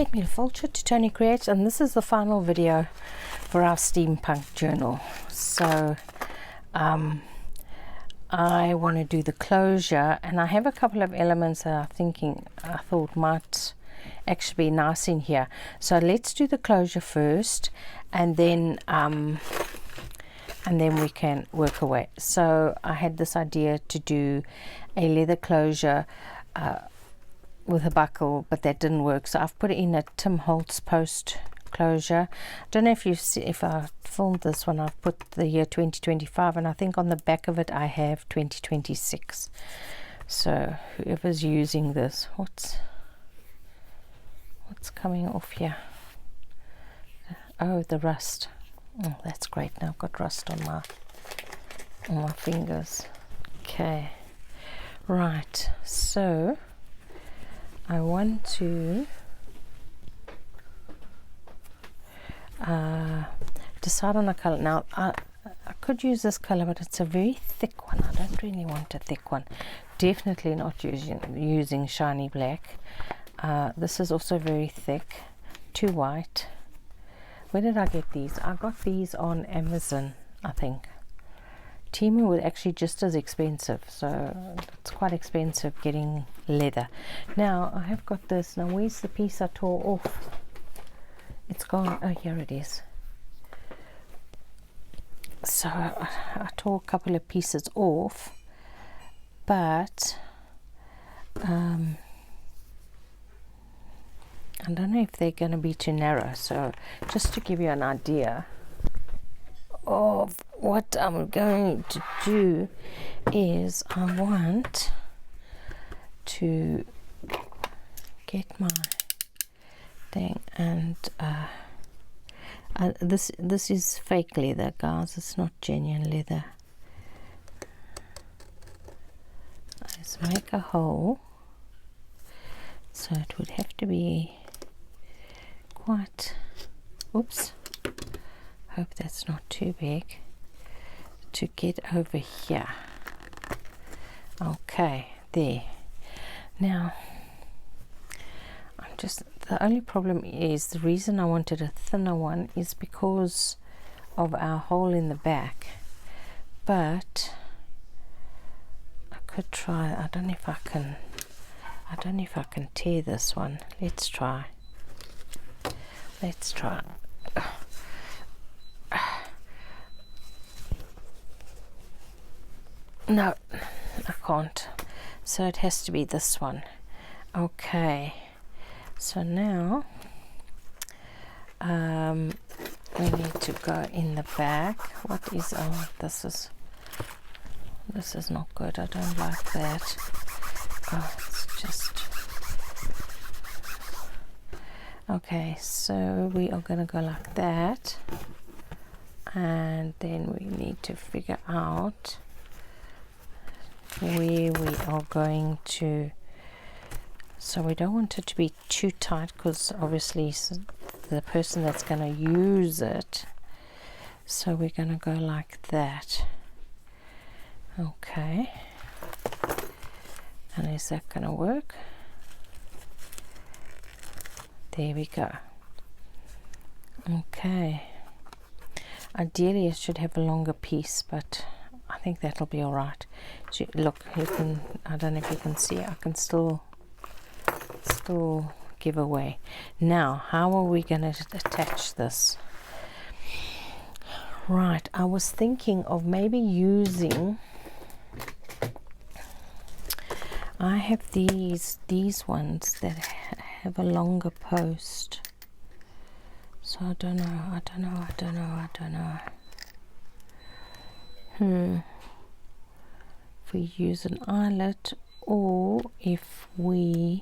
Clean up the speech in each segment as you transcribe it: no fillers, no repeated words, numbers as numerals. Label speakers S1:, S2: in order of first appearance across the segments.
S1: Kate Fulcher to Toni Creates, and this is the final video for our steampunk journal. So I want to do the closure, and I have a couple of elements that I thought might actually be nice in here. So let's do the closure first, and then we can work away. So I had this idea to do a leather closure with a buckle, but that didn't work, so I've put it in a Tim Holtz post closure. I don't know if you see, if I filmed this one, I've put the year 2025, and I think on the back of it I have 2026. So whoever's using this, what's coming off here? Oh, the rust. Oh, that's great. Now I've got rust on my fingers. Okay, right, so I want to decide on a color. Now I could use this color, but it's a very thick one. I don't really want a thick one. Definitely not using shiny black. This is also very thick. Too white. Where did I get these? I got these on Amazon, I think. Temu was actually just as expensive, so it's quite expensive getting leather. Now I have got this. Now where's the piece I tore off? It's gone. Oh, here it is. So I tore a couple of pieces off, but I don't know if they're going to be too narrow. So just to give you an idea of what I'm going to do is I want to get my thing, and this is fake leather, guys. It's not genuine leather. Let's make a hole, so it would have to be quite, oops, hope that's not too big, to get over here. Okay, there. Now the only problem is, the reason I wanted a thinner one is because of our hole in the back, but I could try. I don't know if I can tear this one. Let's try. No, I can't. So it has to be this one. Okay. So now we need to go in the back. What is, oh, this is not good. I don't like that. Oh, it's just, okay, so we are going to go like that, and then we need to figure out where we are going to. So we don't want it to be too tight, because obviously the person that's going to use it, so we're going to go like that. Okay, and is that going to work? There we go. Okay, ideally it should have a longer piece, but I think that'll be all right. So look, you can, I don't know if you can see, I can still give away. Now how are we going to attach this? Right, I was thinking of maybe using, I have these ones that have a longer post, so I don't know if we use an eyelet, or if we,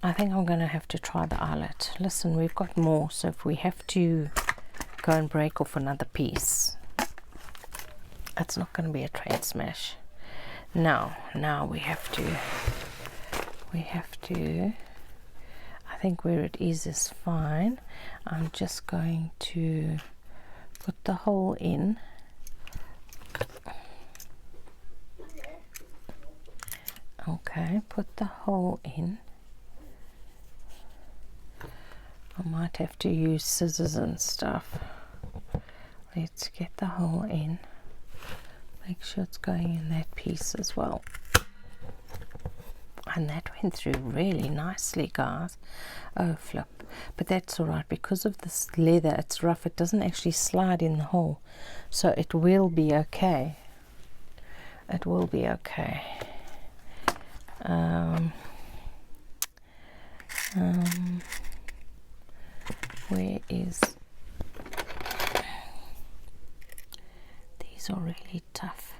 S1: I think I'm going to have to try the eyelet. Listen, we've got more, so if we have to go and break off another piece, it's not going to be a trade smash. Now we have to, I think where it is fine. I'm just going to put the hole in. Okay, put the hole in. I might have to use scissors and stuff. Let's get the hole in. Make sure it's going in that piece as well. And that went through really nicely, guys. Oh, flip. But that's all right. Because of this leather, it's rough. It doesn't actually slide in the hole. So it will be okay. It will be okay. Where is... These are really tough.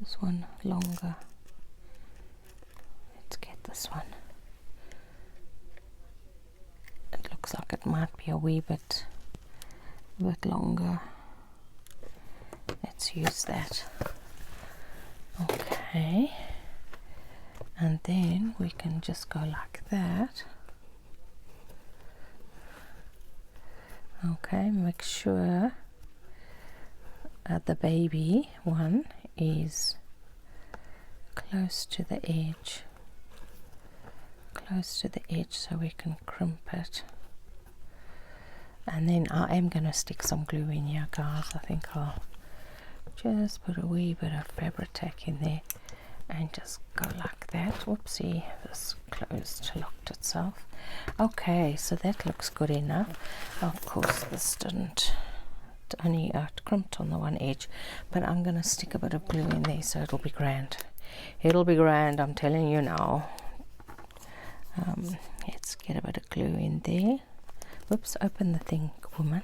S1: This one longer. Let's get this one. It looks like it might be a wee bit longer. Let's use that. Okay. And then we can just go like that. Okay, make sure the baby one is close to the edge. Close to the edge so we can crimp it. And then I am going to stick some glue in here, guys. I think I'll just put a wee bit of Fabri-Tac in there and just go like that. Whoopsie, this closed, locked itself. Okay, so that looks good enough. Of course this didn't, it only crimped on the one edge, but I'm going to stick a bit of glue in there so it'll be grand. It'll be grand, I'm telling you now. Let's get a bit of glue in there. Whoops, open the thing, woman.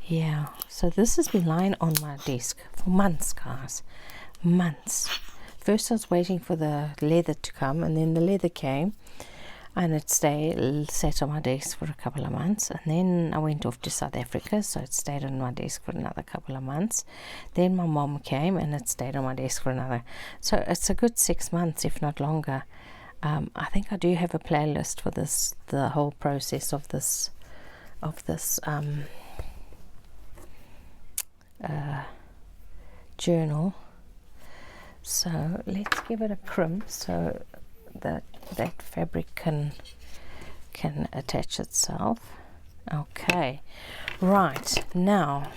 S1: Yeah, so this has been lying on my desk for months, guys. Months. First I was waiting for the leather to come, and then the leather came, and it sat on my desk for a couple of months, and then I went off to South Africa, so it stayed on my desk for another couple of months. Then my mom came, and it stayed on my desk for another. So it's a good 6 months, if not longer. I think I do have a playlist for this, the whole process of this journal. So let's give it a crimp so that fabric can attach itself. Okay, right, now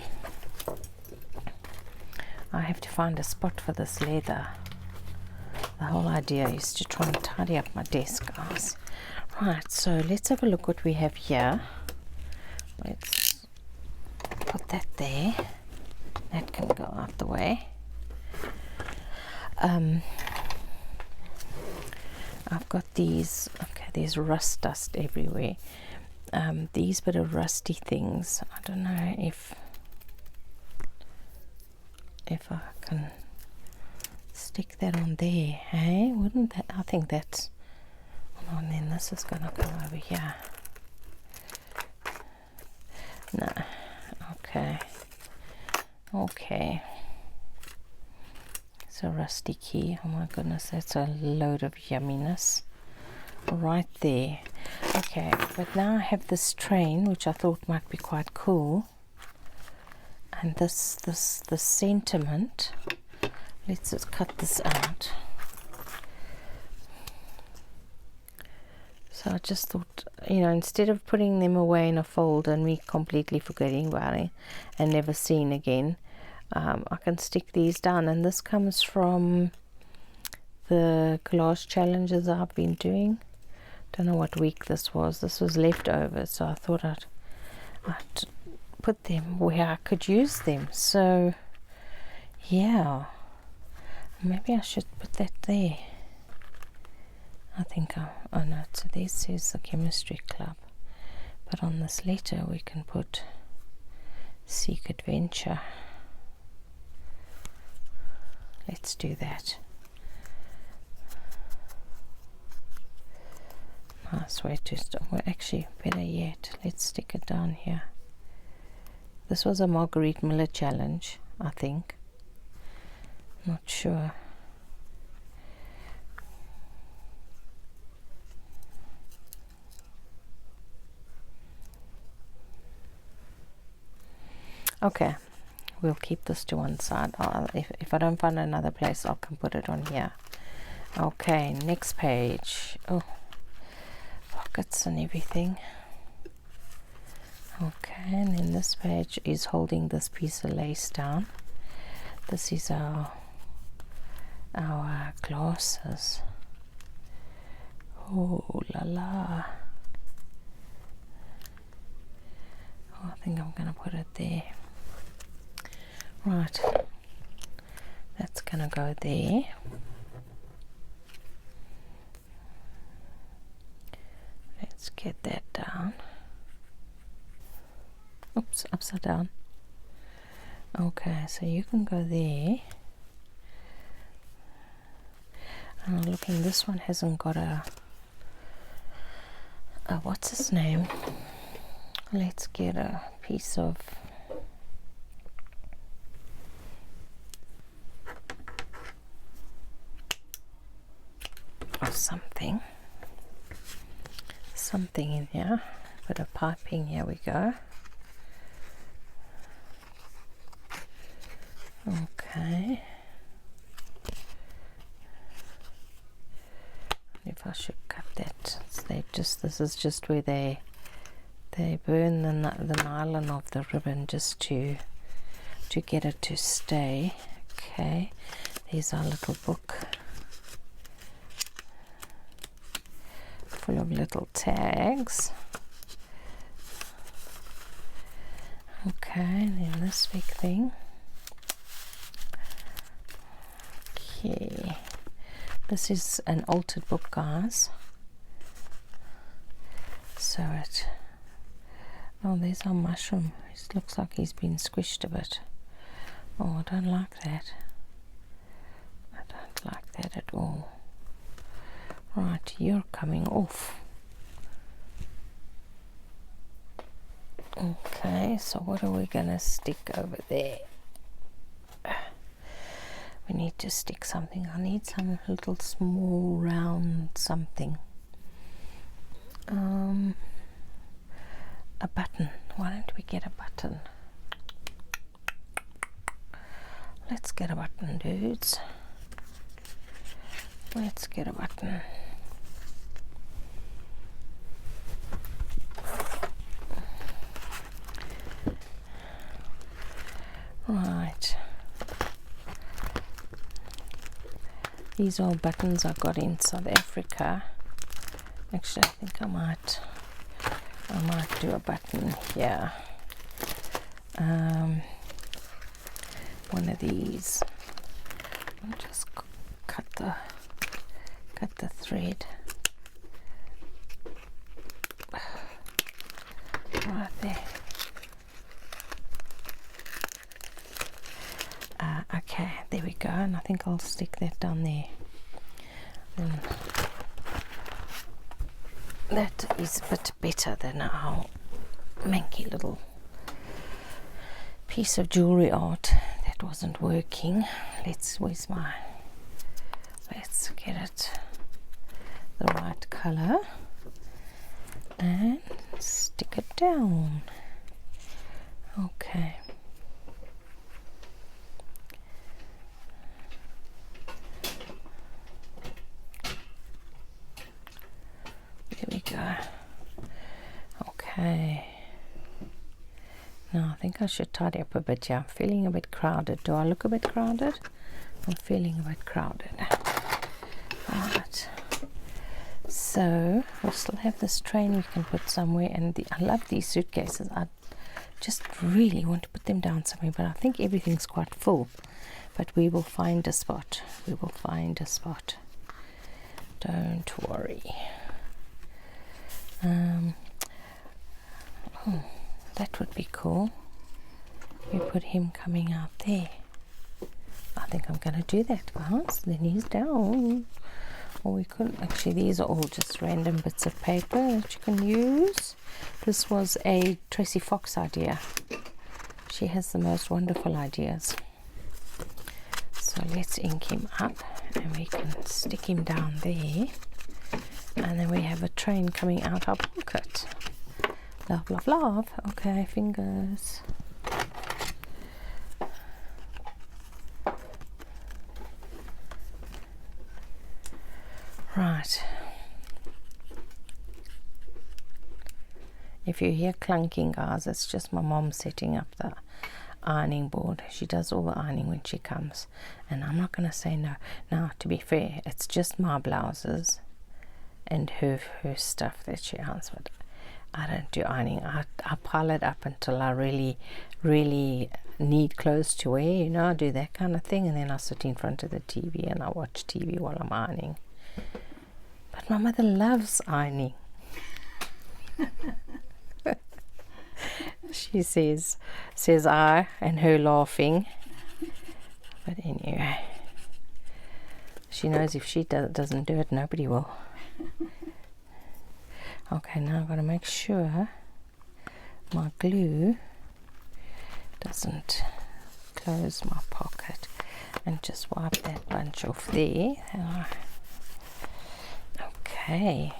S1: I have to find a spot for this leather. The whole idea is to try and tidy up my desk, guys. Right, so let's have a look what we have here. Let's put that there. That can go out the way. I've got these, okay, there's rust dust everywhere. These bit of rusty things, I don't know if I can stick that on there, hey? Wouldn't that, I think that's, oh, and then this is gonna come over here. No, okay. Okay. It's a rusty key. Oh my goodness, that's a load of yumminess right there. Okay, but now I have this train which I thought might be quite cool, and this sentiment. Let's just cut this out. So I just thought, you know, instead of putting them away in a folder and me completely forgetting about it and never seeing again, I can stick these down. And this comes from the glass challenges I've been doing. Don't know what week this was. This was leftover, so I thought I'd put them where I could use them. So yeah, maybe I should put that there. I think oh no, so this says the chemistry club, but on this letter we can put Seek Adventure. Let's do that. Nice way to start. Well, actually, better yet, let's stick it down here. This was a Marguerite Miller challenge, I think. Not sure. Okay, we'll keep this to one side. If I don't find another place, I can put it on here. Okay, next page. Oh, pockets and everything. Okay, and then this page is holding this piece of lace down. This is our glasses. Oh la la. Oh, I think I'm going to put it there. Right, that's going to go there. Let's get that down. Oops, upside down. Okay, so you can go there. And I'm looking, this one hasn't got a what's his name? Let's get a piece of something in here. Bit of piping, here we go. Okay. If I should cut that, this is just where they burn the nylon of the ribbon just to get it to stay. Okay, there's our little book full of little tags. Okay, and then this big thing. Okay, this is an altered book, guys. So there's our mushroom. It looks like he's been squished a bit. Oh, I don't like that. I don't like that at all. Right, you're coming off. Okay, so what are we gonna stick over there? We need to stick something. I need some little small round something. A button. Why don't we get a button? Let's get a button, dudes. Let's get a button. Right. These are buttons I got in South Africa. Actually, I think I might do a button here. One of these. I'll just cut the thread right there. Okay, there we go, and I think I'll stick that down there. That is a bit better than our manky little piece of jewelry art that wasn't working. Let's get it the right color and stick it down. Okay. There we go. Okay. Now I think I should tidy up a bit here. I'm feeling a bit crowded. Do I look a bit crowded? I'm feeling a bit crowded. Alright. So we'll still have this train we can put somewhere, and I love these suitcases. I just really want to put them down somewhere, but I think everything's quite full. But we will find a spot. We will find a spot. Don't worry. Oh, that would be cool. We put him coming out there. I think I'm going to do that, guys. Then he's down. Or we couldn't. Actually, these are all just random bits of paper that you can use. This was a Tracy Fox idea. She has the most wonderful ideas. So let's ink him up, and we can stick him down there. And then we have a train coming out our pocket. Love, love, love. Okay, fingers. Right. If you hear clunking, guys, it's just my mom setting up the ironing board. She does all the ironing when she comes, and I'm not going to say no. Now, to be fair, it's just my blouses and her stuff that she irons, but I don't do ironing. I pile it up until I really need clothes to wear, you know. I do that kind of thing, and then I sit in front of the TV and I watch TV while I'm ironing. But my mother loves ironing. She says I, and her laughing. But anyway, she knows if she doesn't do it, nobody will. Okay, now I've got to make sure my glue doesn't close my pocket, and just wipe that bunch off there. Okay,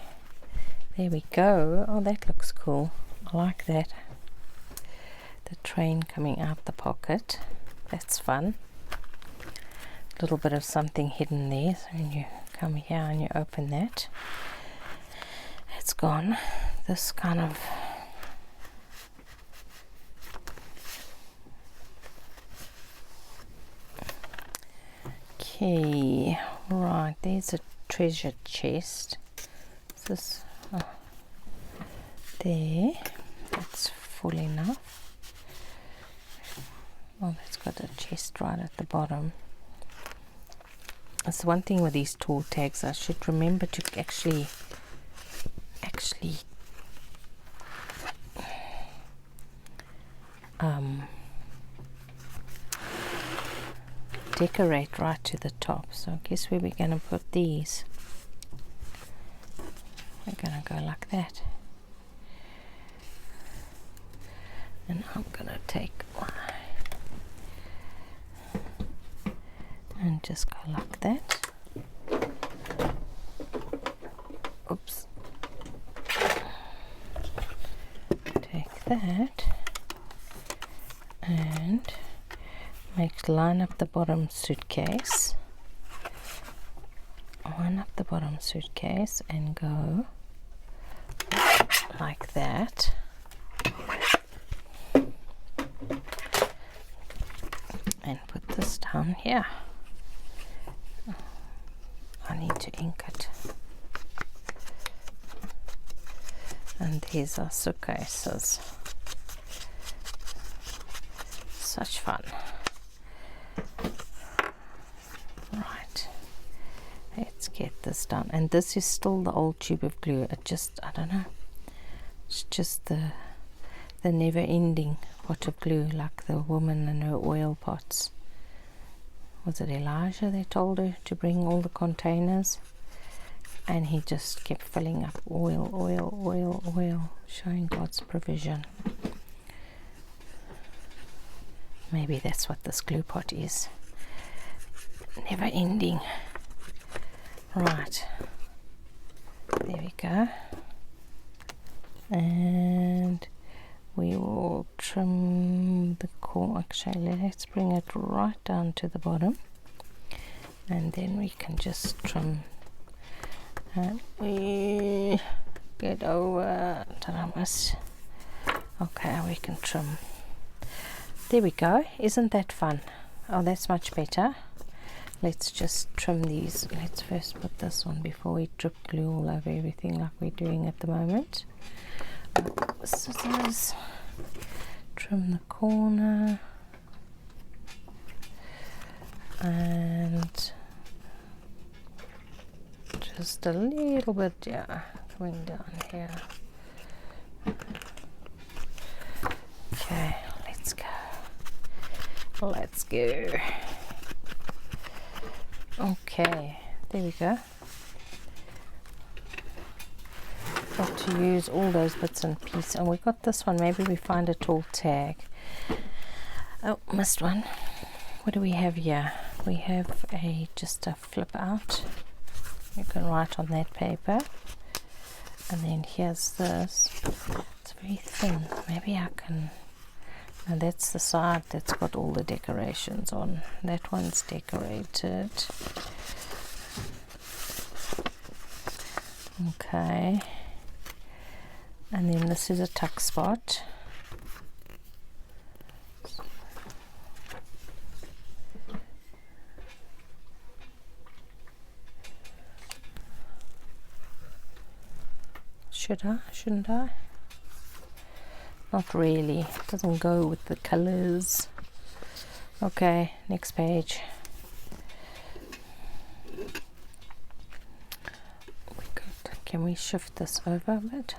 S1: there we go. Oh, that looks cool. I like that. The train coming out the pocket. That's fun. A little bit of something hidden there. So when you come here and you open that, it's gone. This kind of okay, right, there's a treasure chest. This there, that's full enough. Oh, that's got a chest right at the bottom. That's one thing with these tall tags. I should remember to actually decorate right to the top. So guess where we're going to put these? We're going to go like that. And I'm going to take one and just go like that. Oops. Take that and line up the bottom suitcase. Line up the bottom suitcase and go like that. And put this down here. I need to ink it. And these are suitcases. Such fun. Right. Let's get this done. And this is still the old tube of glue. It just, I don't know. It's just the never-ending pot of glue, like the woman and her oil pots. Was it Elijah they told her to bring all the containers? And he just kept filling up oil, oil, oil, oil, showing God's provision. Maybe that's what this glue pot is. Never ending. Right. There we go. And we will trim the corner. Actually, let's bring it right down to the bottom. And then we can just trim. And we get over. Did I miss? Okay, we can trim. There we go. Isn't that fun? Oh, that's much better. Let's just trim these. Let's first put this on before we drip glue all over everything like we're doing at the moment. Scissors. Trim the corner. And just a little bit, yeah, coming down here. Okay, let's go. Let's go. Okay, there we go. Got to use all those bits and pieces. And we got this one. Maybe we find a tall tag. Oh, missed one. What do we have here? We have just a flip out. You can write on that paper. And then here's this. It's very thin. Maybe I can. Now that's the side that's got all the decorations on. That one's decorated. Okay. And then this is a tuck spot. Should I? Shouldn't I? Not really. It doesn't go with the colors. Okay, next page. Can we shift this over a bit?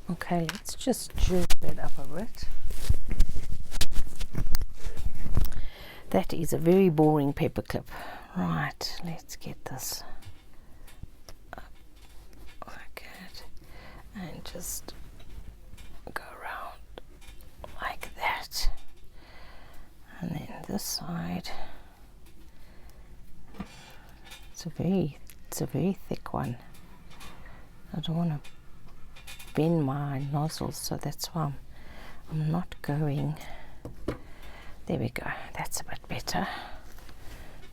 S1: Okay, let's just jerk that up a bit. That is a very boring paperclip. Right, let's get this up like that and just go around like that. And then this side, it's a very thick one. I don't want to bend my nozzles, so that's why I'm not going. There we go, that's a bit better.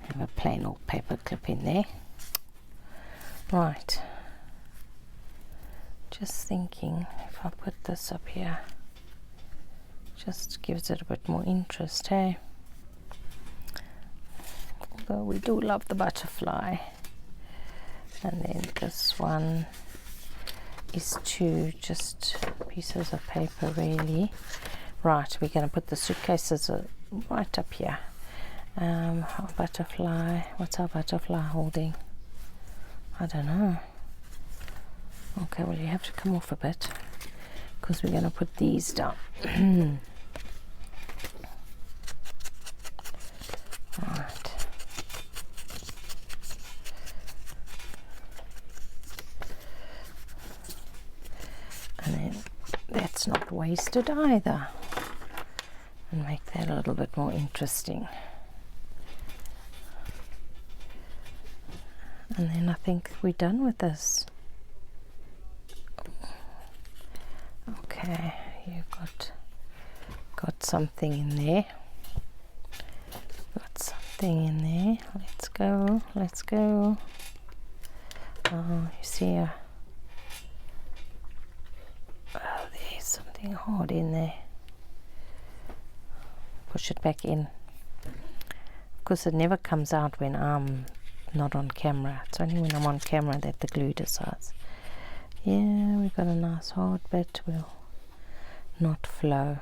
S1: Have a plain old paper clip in there. Right, just thinking if I put this up here, just gives it a bit more interest, hey? Although we do love the butterfly. And then this one is two just pieces of paper really. Right, we're going to put the suitcases right up here. Our butterfly, what's our butterfly holding? I don't know. Okay, well you have to come off a bit because we're going to put these down. Right. And then that's not wasted either. And make that a little bit more interesting. And then I think we're done with this. Okay, you've got something in there. Got something in there. Let's go, let's go. Oh, you see there's something hard in there. Push it back in. Of course, it never comes out when I'm not on camera. It's only when I'm on camera that the glue decides. Yeah, we've got a nice hard bit. Will not flow.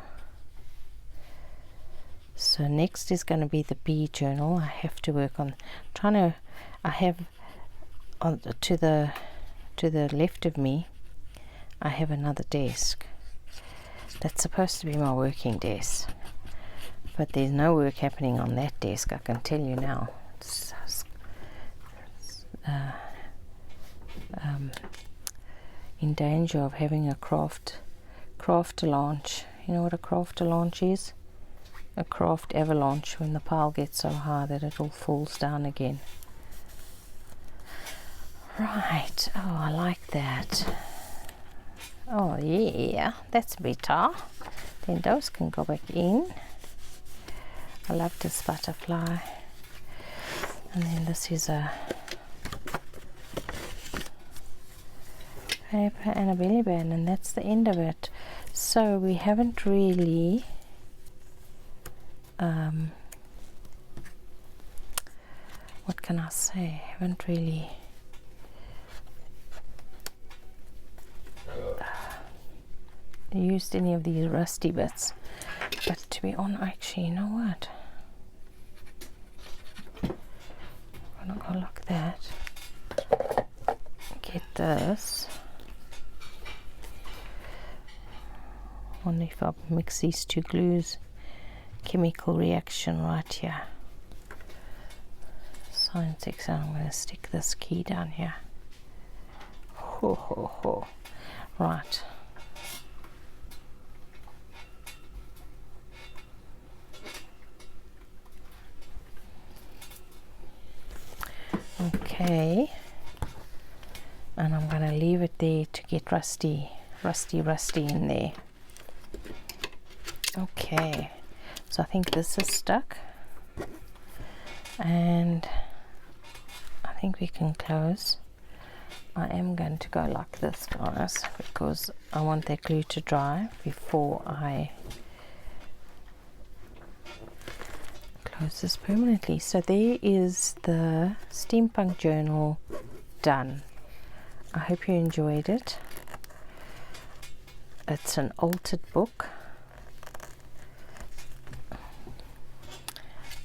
S1: So next is going to be the bee journal. I have to work on I have on to the left of me I have another desk that's supposed to be my working desk, but there's no work happening on that desk, I can tell you now. It's in danger of having a craft launch. You know what a craft launch is? A craft avalanche, when the pile gets so high that it all falls down again. Right, oh, I like that. Oh yeah, that's better. Then those can go back in. I love this butterfly. And then this is a paper and a belly band, and that's the end of it. So we haven't really what can I say? Haven't really used any of these rusty bits. But to be honest, actually, you know what? I'm gonna go like that. Get this. Wonder if I mix these two glues. Chemical reaction right here. Science exam. I'm going to stick this key down here. Ho ho ho. Right. Okay. And I'm going to leave it there to get rusty in there. Okay. So I think this is stuck, and I think we can close. I am going to go like this, guys, because I want that glue to dry before I close this permanently. So there is the Steampunk journal done. I hope you enjoyed it. It's an altered book.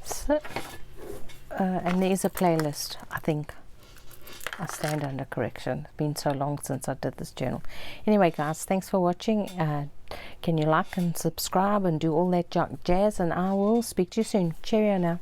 S1: So, and there is a playlist, I think. I stand under correction. It's been so long since I did this journal. Anyway, guys, thanks for watching. Can you like and subscribe and do all that jazz, and I will speak to you soon. Cheerio now.